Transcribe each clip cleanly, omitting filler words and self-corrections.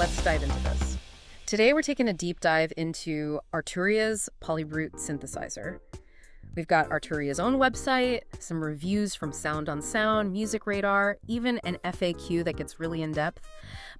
let's dive into this. Today we're taking a deep dive into Arturia's PolyBrute synthesizer. We've got Arturia's own website, some reviews from Sound on Sound, Music Radar, even an FAQ that gets really in-depth.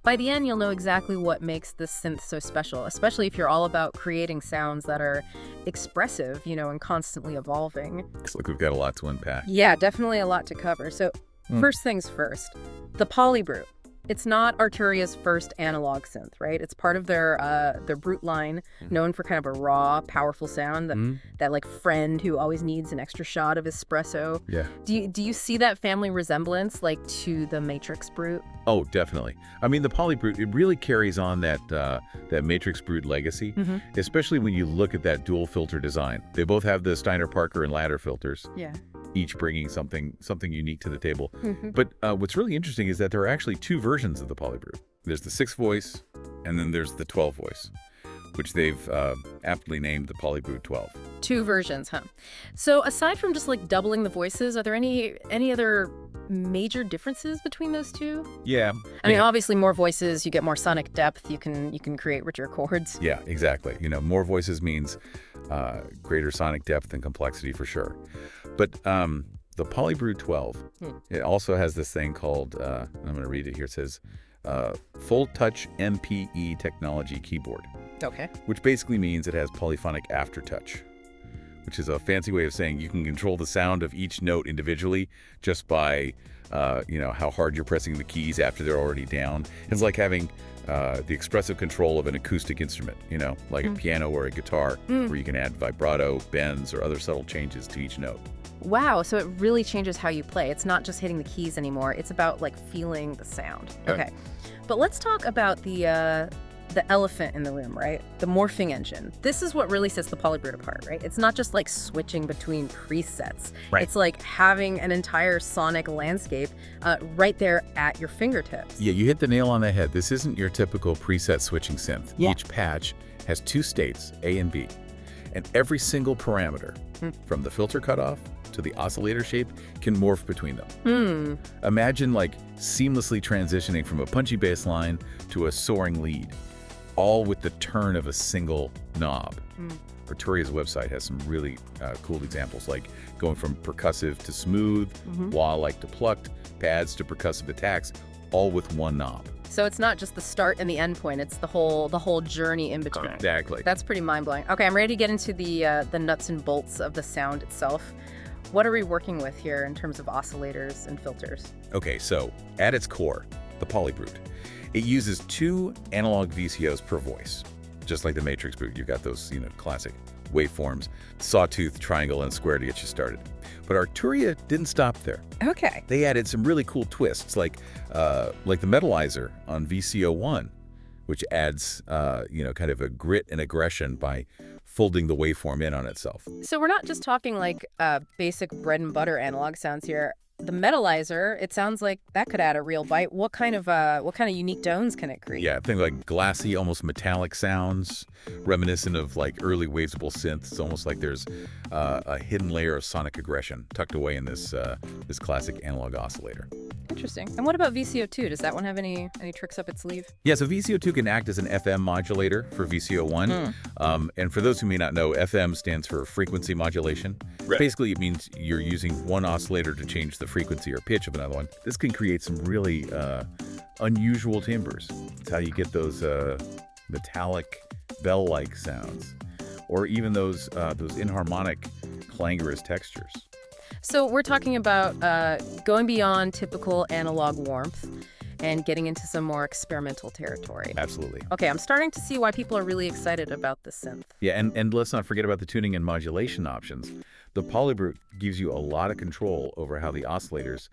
By the end, you'll know exactly what makes this synth so special, especially if you're all about creating sounds that are expressive, and constantly evolving. Looks like we've got a lot to unpack. Yeah, definitely a lot to cover. So first things first, the PolyBrute. It's not Arturia's first analog synth, right? It's part of their Brute line, known for kind of a raw, powerful sound, that like friend who always needs an extra shot of espresso. Yeah. Do you see that family resemblance like to the Matrix Brute? Oh, definitely. I mean, the PolyBrute, it really carries on that Matrix Brute legacy, especially when you look at that dual filter design. They both have the Steiner Parker and ladder filters. Yeah. Each bringing something unique to the table. But what's really interesting is that there are actually two versions of the PolyBrute. There's the 6-voice, and then there's the 12-voice, which they've aptly named the PolyBrute 12. Two versions, huh? So aside from just like doubling the voices, are there any other major differences between those two? Yeah. I mean, obviously more voices, you get more sonic depth, you can create richer chords. Yeah, exactly. More voices means greater sonic depth and complexity for sure. But the PolyBrute 12, it also has this thing called, I'm going to read it here, it says, Full Touch MPE Technology Keyboard. Okay. Which basically means it has polyphonic aftertouch, which is a fancy way of saying you can control the sound of each note individually just by, how hard you're pressing the keys after they're already down. It's like having the expressive control of an acoustic instrument, like a piano or a guitar, where you can add vibrato, bends, or other subtle changes to each note. Wow, so it really changes how you play. It's not just hitting the keys anymore. It's about like feeling the sound. Okay, but let's talk about the elephant in the room, right? The morphing engine. This is what really sets the PolyBrute apart, right? It's not just like switching between presets. Right. It's like having an entire sonic landscape right there at your fingertips. Yeah, you hit the nail on the head. This isn't your typical preset switching synth. Yeah. Each patch has two states, A and B, and every single parameter, from the filter cutoff to the oscillator shape, can morph between them. Imagine like seamlessly transitioning from a punchy bass line to a soaring lead, all with the turn of a single knob. Arturia's website has some really cool examples, like going from percussive to smooth, wah-like to plucked, pads to percussive attacks, all with one knob. So it's not just the start and the end point, it's the whole journey in between. Exactly. That's pretty mind-blowing. Okay, I'm ready to get into the nuts and bolts of the sound itself. What are we working with here in terms of oscillators and filters? Okay, so at its core, the PolyBrute, it uses two analog VCOs per voice. Just like the Matrix Brute, you've got those, classic waveforms, sawtooth, triangle, and square to get you started. But Arturia didn't stop there. Okay. They added some really cool twists, like the Metalizer on VCO1, which adds, kind of a grit and aggression by folding the waveform in on itself. So we're not just talking like basic bread and butter analog sounds here. The Metalizer, it sounds like that could add a real bite. What kind of unique tones can it create? Yeah, things like glassy, almost metallic sounds, reminiscent of like early waveable synths. It's almost like there's a hidden layer of sonic aggression tucked away in this classic analog oscillator. Interesting. And what about VCO2? Does that one have any tricks up its sleeve? Yeah, so VCO2 can act as an FM modulator for VCO1. And for those who may not know, FM stands for frequency modulation. Right. Basically, it means you're using one oscillator to change the frequency or pitch of another one. This can create some really unusual timbres. It's how you get those metallic bell-like sounds, or even those inharmonic clangorous textures. So we're talking about going beyond typical analog warmth and getting into some more experimental territory. Absolutely. Okay, I'm starting to see why people are really excited about this synth. Yeah, and let's not forget about the tuning and modulation options. The PolyBrute gives you a lot of control over how the oscillators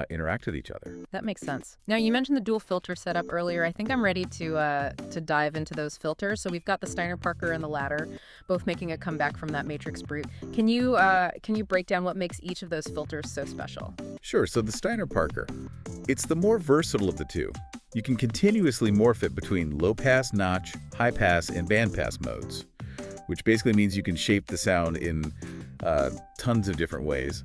interact with each other. That makes sense. Now, you mentioned the dual filter setup earlier. I think I'm ready to dive into those filters. So we've got the Steiner Parker and the ladder, both making a comeback from that Matrix Brute. Can you break down what makes each of those filters so special? Sure. So the Steiner Parker, it's the more versatile of the two. You can continuously morph it between low pass, notch, high pass, and band pass modes, which basically means you can shape the sound in tons of different ways.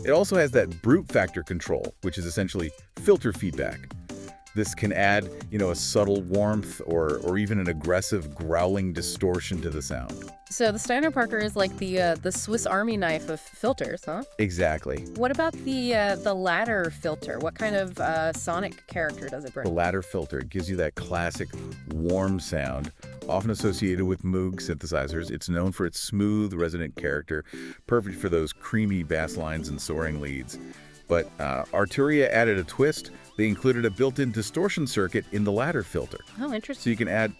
It also has that brute factor control, which is essentially filter feedback. This can add, a subtle warmth or even an aggressive growling distortion to the sound. So the Steiner Parker is like the Swiss Army knife of filters, huh? Exactly. What about the ladder filter? What kind of sonic character does it bring? The ladder filter gives you that classic warm sound, often associated with Moog synthesizers. It's known for its smooth, resonant character, perfect for those creamy bass lines and soaring leads. But Arturia added a twist. They included a built-in distortion circuit in the ladder filter. Oh, interesting. So you can add,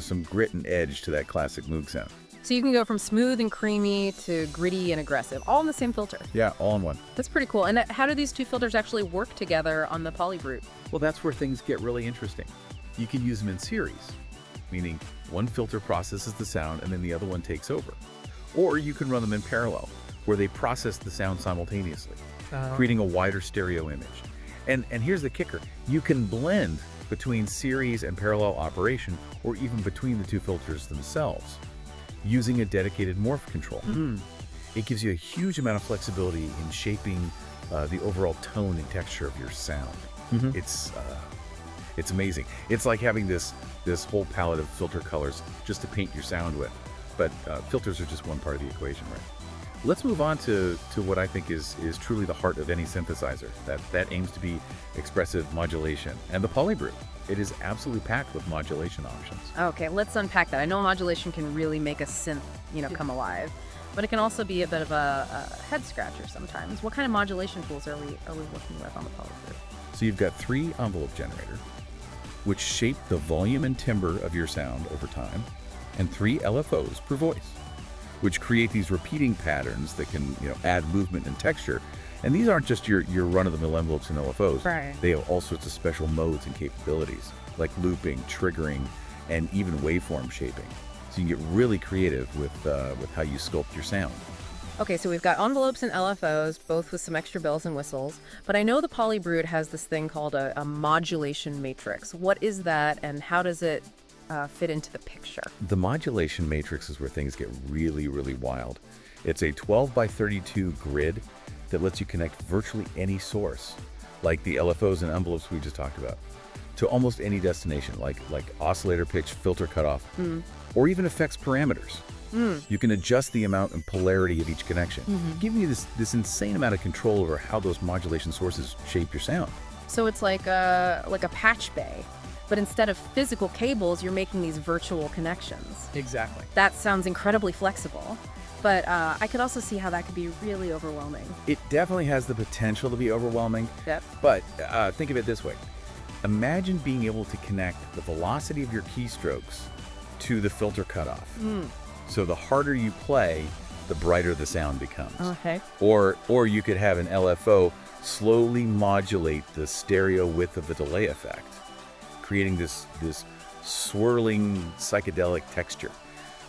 some grit and edge to that classic Moog sound. So you can go from smooth and creamy to gritty and aggressive, all in the same filter. Yeah, all in one. That's pretty cool. And how do these two filters actually work together on the PolyBrute? Well, that's where things get really interesting. You can use them in series, meaning one filter processes the sound and then the other one takes over. Or you can run them in parallel, where they process the sound simultaneously, creating a wider stereo image. And here's the kicker. You can blend between series and parallel operation, or even between the two filters themselves, using a dedicated morph control. It gives you a huge amount of flexibility in shaping the overall tone and texture of your sound. It's amazing. It's like having this whole palette of filter colors just to paint your sound with. But filters are just one part of the equation, right? Let's move on to what I think is truly the heart of any synthesizer, that aims to be expressive modulation, and the PolyBrute. It is absolutely packed with modulation options. Okay, let's unpack that. I know modulation can really make a synth, come alive, but it can also be a bit of a head scratcher sometimes. What kind of modulation tools are we working with on the PolyBrute? So you've got 3 envelope generator, which shape the volume and timbre of your sound over time, and 3 LFOs per voice, which create these repeating patterns that can, add movement and texture. And these aren't just your run-of-the-mill envelopes and LFOs. Right. They have all sorts of special modes and capabilities, like looping, triggering, and even waveform shaping. So you can get really creative with how you sculpt your sound. Okay, so we've got envelopes and LFOs, both with some extra bells and whistles. But I know the PolyBrute has this thing called a modulation matrix. What is that, and how does it fit into the picture? The modulation matrix is where things get really, really wild. It's a 12 by 32 grid that lets you connect virtually any source, like the LFOs and envelopes we just talked about, to almost any destination, like oscillator pitch, filter cutoff, or even effects parameters. You can adjust the amount and polarity of each connection, giving you this insane amount of control over how those modulation sources shape your sound. So it's like a patch bay, but instead of physical cables, you're making these virtual connections. Exactly. That sounds incredibly flexible. But I could also see how that could be really overwhelming. It definitely has the potential to be overwhelming. Yep. But think of it this way. Imagine being able to connect the velocity of your keystrokes to the filter cutoff. So the harder you play, the brighter the sound becomes. Okay. Or you could have an LFO slowly modulate the stereo width of the delay effect, creating this swirling psychedelic texture.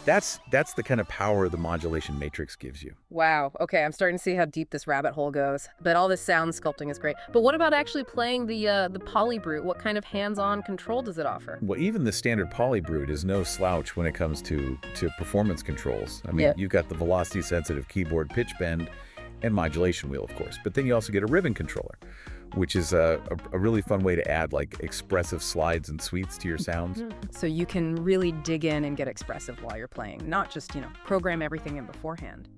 That's the kind of power the modulation matrix gives you. Wow. Okay, I'm starting to see how deep this rabbit hole goes. But all this sound sculpting is great. But what about actually playing the PolyBrute? What kind of hands-on control does it offer? Well, even the standard PolyBrute is no slouch when it comes to performance controls. I mean, you've got the velocity-sensitive keyboard pitch bend and modulation wheel, of course. But then you also get a ribbon controller, which is a really fun way to add like expressive slides and sweeps to your sounds. So you can really dig in and get expressive while you're playing, not just, program everything in beforehand.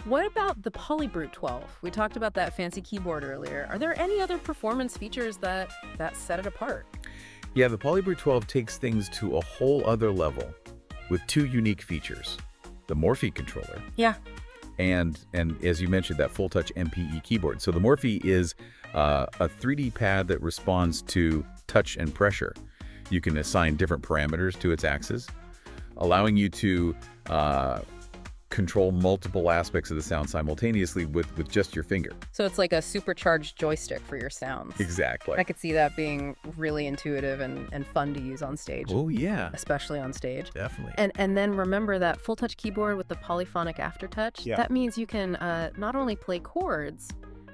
What about the PolyBrute 12? We talked about that fancy keyboard earlier. Are there any other performance features that set it apart? Yeah, the PolyBrute 12 takes things to a whole other level with 2 unique features. The Morphing controller. Yeah. And as you mentioned, that full touch MPE keyboard. So the Morphing is a 3D pad that responds to touch and pressure. You can assign different parameters to its axis, allowing you to control multiple aspects of the sound simultaneously with just your finger. So it's like a supercharged joystick for your sounds. Exactly. I could see that being really intuitive and fun to use on stage. Oh, yeah. Especially on stage. Definitely. And then remember that full touch keyboard with the polyphonic aftertouch? Yeah. That means you can not only play chords,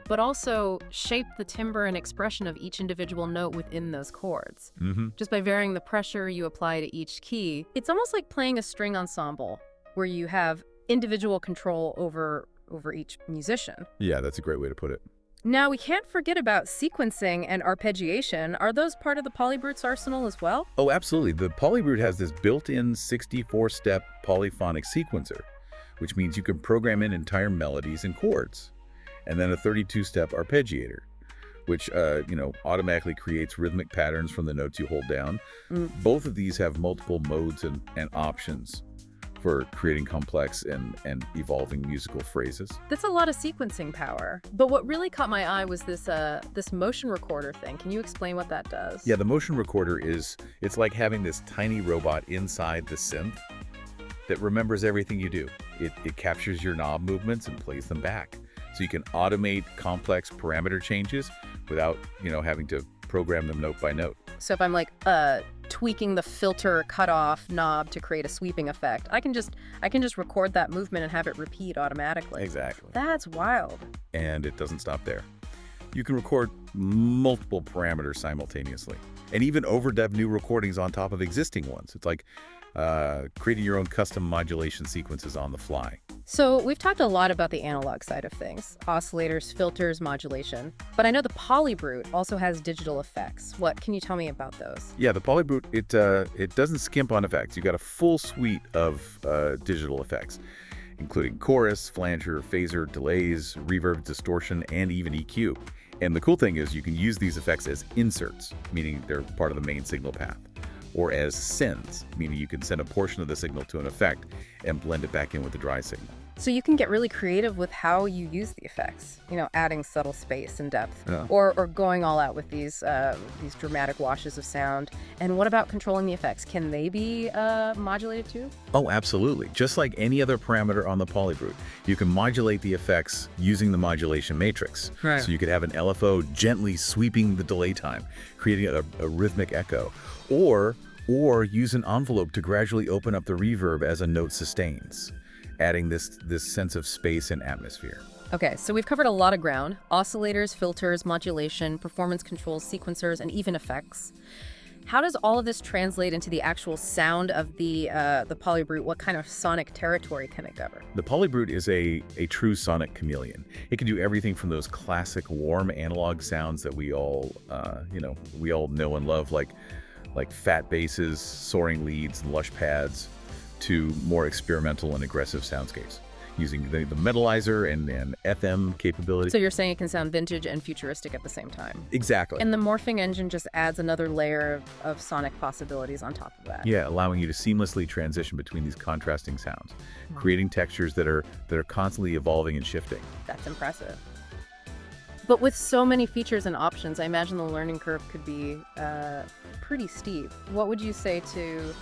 but also shape the timbre and expression of each individual note within those chords. Just by varying the pressure you apply to each key. It's almost like playing a string ensemble where you have individual control over each musician. Yeah, that's a great way to put it. Now, we can't forget about sequencing and arpeggiation. Are those part of the PolyBrute's arsenal as well? Oh, absolutely. The PolyBrute has this built-in 64-step polyphonic sequencer, which means you can program in entire melodies and chords, and then a 32-step arpeggiator, which automatically creates rhythmic patterns from the notes you hold down. Both of these have multiple modes and options for creating complex and evolving musical phrases. That's a lot of sequencing power. But what really caught my eye was this motion recorder thing. Can you explain what that does? Yeah, the motion recorder it's like having this tiny robot inside the synth that remembers everything you do. It captures your knob movements and plays them back. So you can automate complex parameter changes without, having to program them note by note. So if I'm like tweaking the filter cutoff knob to create a sweeping effect, I can just record that movement and have it repeat automatically. Exactly. That's wild. And it doesn't stop there. You can record multiple parameters simultaneously and even overdub new recordings on top of existing ones. It's like creating your own custom modulation sequences on the fly. So we've talked a lot about the analog side of things, oscillators, filters, modulation, but I know the PolyBrute also has digital effects. What can you tell me about those? Yeah, the PolyBrute, it doesn't skimp on effects. You've got a full suite of digital effects, including chorus, flanger, phaser, delays, reverb, distortion, and even EQ. And the cool thing is you can use these effects as inserts, meaning they're part of the main signal path, or as sends, meaning you can send a portion of the signal to an effect and blend it back in with the dry signal. So you can get really creative with how you use the effects, adding subtle space and depth, Yeah. or going all out with these dramatic washes of sound. And what about controlling the effects? Can they be modulated too? Oh, absolutely. Just like any other parameter on the PolyBrute, you can modulate the effects using the modulation matrix. Right. So you could have an LFO gently sweeping the delay time, creating a rhythmic echo, or use an envelope to gradually open up the reverb as a note sustains, adding this sense of space and atmosphere. Okay, so we've covered a lot of ground: oscillators, filters, modulation, performance controls, sequencers, and even effects. How does all of this translate into the actual sound of the PolyBrute? What kind of sonic territory can it cover? The PolyBrute is a true sonic chameleon. It can do everything from those classic warm analog sounds that we all know and love, like fat basses, soaring leads, and lush pads, to more experimental and aggressive soundscapes, using the metalizer and FM capability. So you're saying it can sound vintage and futuristic at the same time? Exactly. And the morphing engine just adds another layer of sonic possibilities on top of that. Yeah, allowing you to seamlessly transition between these contrasting sounds, creating textures that are constantly evolving and shifting. That's impressive. But with so many features and options, I imagine the learning curve could be pretty steep. What would you say to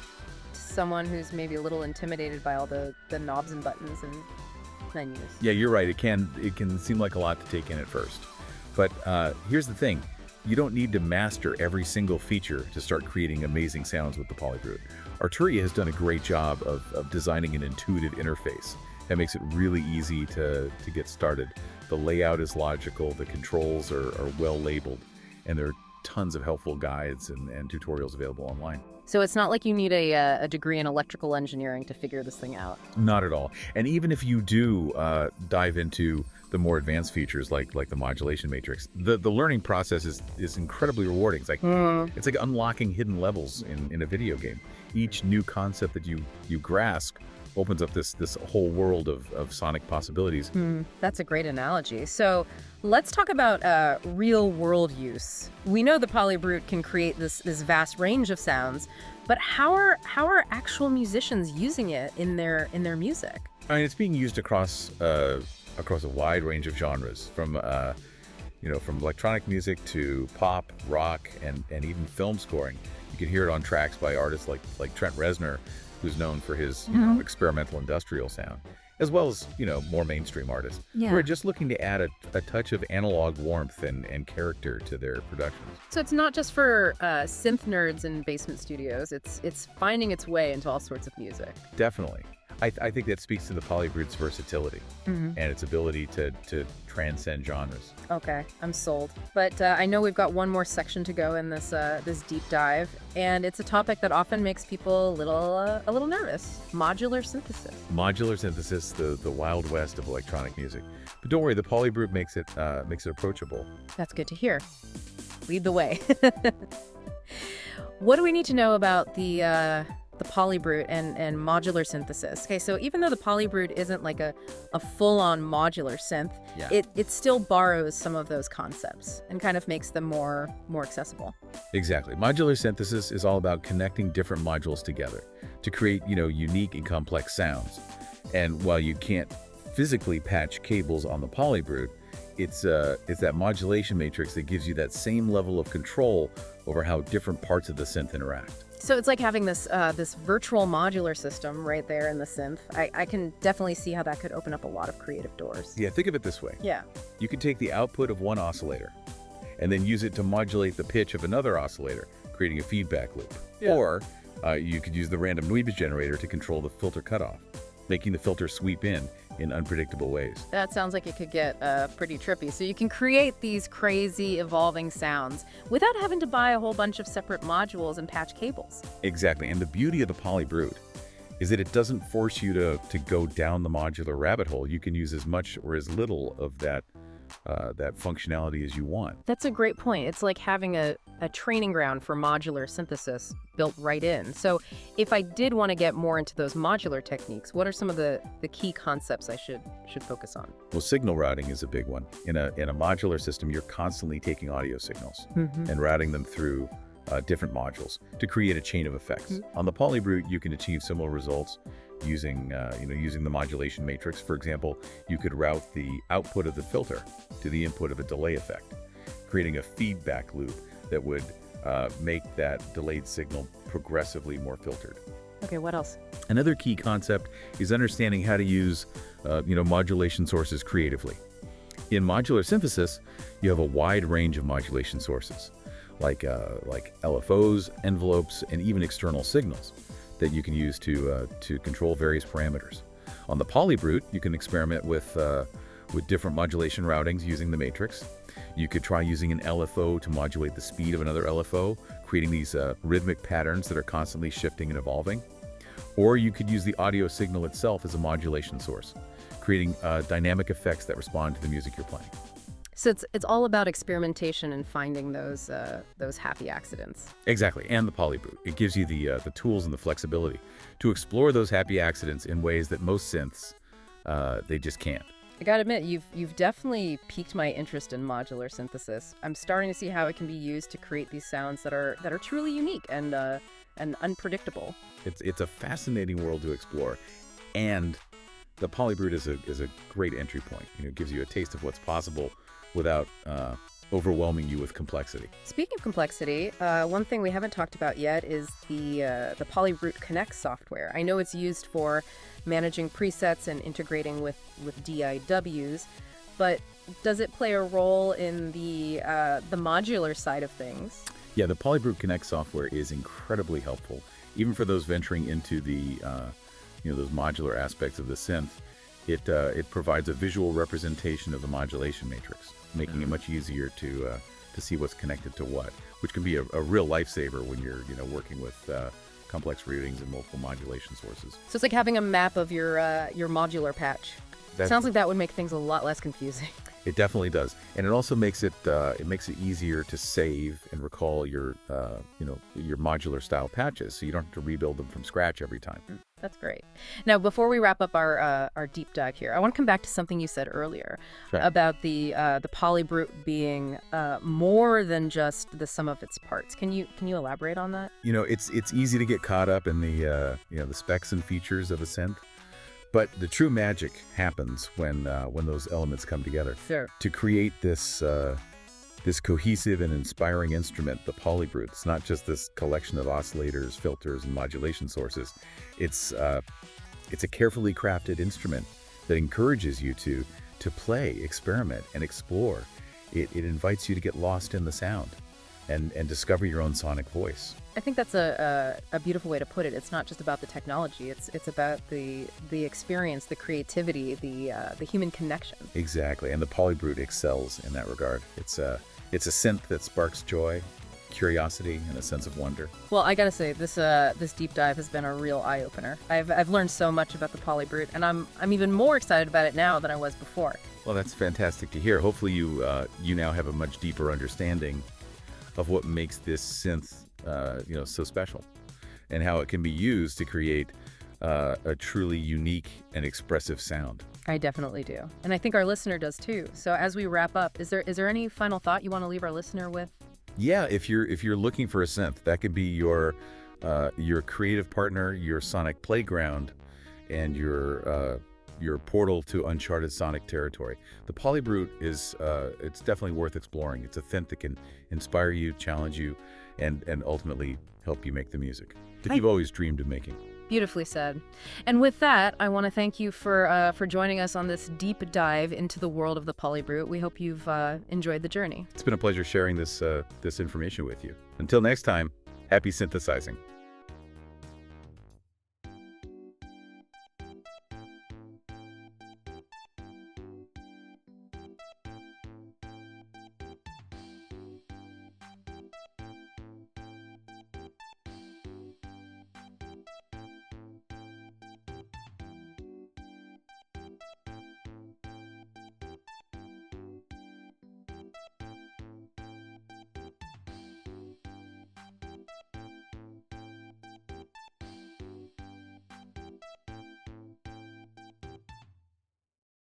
someone who's maybe a little intimidated by all the knobs and buttons and menus? Yeah, you're right. It can seem like a lot to take in at first. But here's the thing. You don't need to master every single feature to start creating amazing sounds with the PolyBrute. Arturia has done a great job of designing an intuitive interface that makes it really easy to get started. The layout is logical, the controls are well labeled, and there are tons of helpful guides and tutorials available online. So it's not like you need a degree in electrical engineering to figure this thing out? Not at all. And even if you do dive into the more advanced features like the modulation matrix, the learning process is incredibly rewarding. It's like unlocking hidden levels in a video game. Each new concept that you grasp opens up this whole world of sonic possibilities. That's a great analogy. So let's talk about real world use. We know the PolyBrute can create this vast range of sounds, but how are actual musicians using it in their music? I mean, it's being used across a wide range of genres, from electronic music to pop, rock, and even film scoring. You can hear it on tracks by artists like Trent Reznor, who's known for his experimental industrial sound, as well as more mainstream artists who are just looking to add a touch of analog warmth and character to their productions. So it's not just for synth nerds in basement studios. It's finding its way into all sorts of music. Definitely. I think that speaks to the PolyBrute's versatility and its ability to transcend genres. Okay, I'm sold. But I know we've got one more section to go in this this deep dive, and it's a topic that often makes people a little nervous: modular synthesis. Modular synthesis, the wild west of electronic music. But don't worry, the PolyBrute makes it approachable. That's good to hear. Lead the way. What do we need to know about the PolyBrute and modular synthesis? Okay, so even though the PolyBrute isn't like a full-on modular synth, it still borrows some of those concepts and kind of makes them more accessible. Exactly. Modular synthesis is all about connecting different modules together to create, unique and complex sounds. And while you can't physically patch cables on the PolyBrute, it's that modulation matrix that gives you that same level of control over how different parts of the synth interact. So it's like having this this virtual modular system right there in the synth. I can definitely see how that could open up a lot of creative doors. Yeah, think of it this way. Yeah. You could take the output of one oscillator and then use it to modulate the pitch of another oscillator, creating a feedback loop. Yeah. Or you could use the random noise generator to control the filter cutoff, making the filter sweep in unpredictable ways. That sounds like it could get pretty trippy. So you can create these crazy evolving sounds without having to buy a whole bunch of separate modules and patch cables. Exactly. And the beauty of the PolyBrute is that it doesn't force you to go down the modular rabbit hole. You can use as much or as little of that functionality as you want. That's a great point. It's like having a training ground for modular synthesis built right in. So if I did want to get more into those modular techniques, what are some of the key concepts I should focus on? Well, signal routing is a big one. In a modular system, you're constantly taking audio signals and routing them through different modules to create a chain of effects. On the PolyBrute, you can achieve similar results using the modulation matrix. For example, you could route the output of the filter to the input of a delay effect, creating a feedback loop that would make that delayed signal progressively more filtered. Okay, what else? Another key concept is understanding how to use modulation sources creatively. In modular synthesis, you have a wide range of modulation sources, like LFOs, envelopes, and even external signals that you can use to control various parameters. On the PolyBrute, you can experiment with different modulation routings using the matrix. You could try using an LFO to modulate the speed of another LFO, creating these rhythmic patterns that are constantly shifting and evolving. Or you could use the audio signal itself as a modulation source, creating dynamic effects that respond to the music you're playing. So it's all about experimentation and finding those happy accidents. Exactly, and the PolyBrute. It gives you the tools and the flexibility to explore those happy accidents in ways that most synths, they just can't. I gotta admit, you've definitely piqued my interest in modular synthesis. I'm starting to see how it can be used to create these sounds that are truly unique and unpredictable. It's a fascinating world to explore, and the PolyBrute is a great entry point. It gives you a taste of what's possible without overwhelming you with complexity. Speaking of complexity, one thing we haven't talked about yet is the PolyBrute Connect software. I know it's used for managing presets and integrating with DIWs, but does it play a role in the modular side of things? Yeah, the PolyBrute Connect software is incredibly helpful, even for those venturing into the those modular aspects of the synth. It provides a visual representation of the modulation matrix, making it much easier to see what's connected to what, which can be a real lifesaver when you're working with complex routings and multiple modulation sources. So it's like having a map of your modular patch. Sounds like that would make things a lot less confusing. It definitely does, and it also makes it easier to save and recall your modular style patches, so you don't have to rebuild them from scratch every time. That's great. Now, before we wrap up our deep dive here, I want to come back to something you said earlier about the PolyBrute being more than just the sum of its parts. Can you elaborate on that? It's easy to get caught up in the specs and features of a synth. But the true magic happens when those elements come together. Sure. To create this cohesive and inspiring instrument, the PolyBrute. It's not just this collection of oscillators, filters, and modulation sources. It's a carefully crafted instrument that encourages you to play, experiment, and explore. It invites you to get lost in the sound. and discover your own sonic voice. I think that's a beautiful way to put it. It's not just about the technology. It's about the experience, the creativity, the human connection. Exactly, and the PolyBrute excels in that regard. It's a synth that sparks joy, curiosity, and a sense of wonder. Well, I gotta say, this deep dive has been a real eye-opener. I've learned so much about the PolyBrute, and I'm even more excited about it now than I was before. Well, that's fantastic to hear. Hopefully you now have a much deeper understanding of what makes this synth so special, and how it can be used to create a truly unique and expressive sound. I definitely do. And I think our listener does too. So as we wrap up, is there any final thought you want to leave our listener with? Yeah, if you're looking for a synth, that could be your creative partner, your sonic playground, and your portal to uncharted sonic territory. The PolyBrute is it's definitely worth exploring. It's a synth that can inspire you, challenge you, and ultimately help you make the music that you've always dreamed of making. Beautifully said. And with that, I want to thank you for joining us on this deep dive into the world of the PolyBrute. We hope you've enjoyed the journey. It's been a pleasure sharing this information with you. Until next time, happy synthesizing.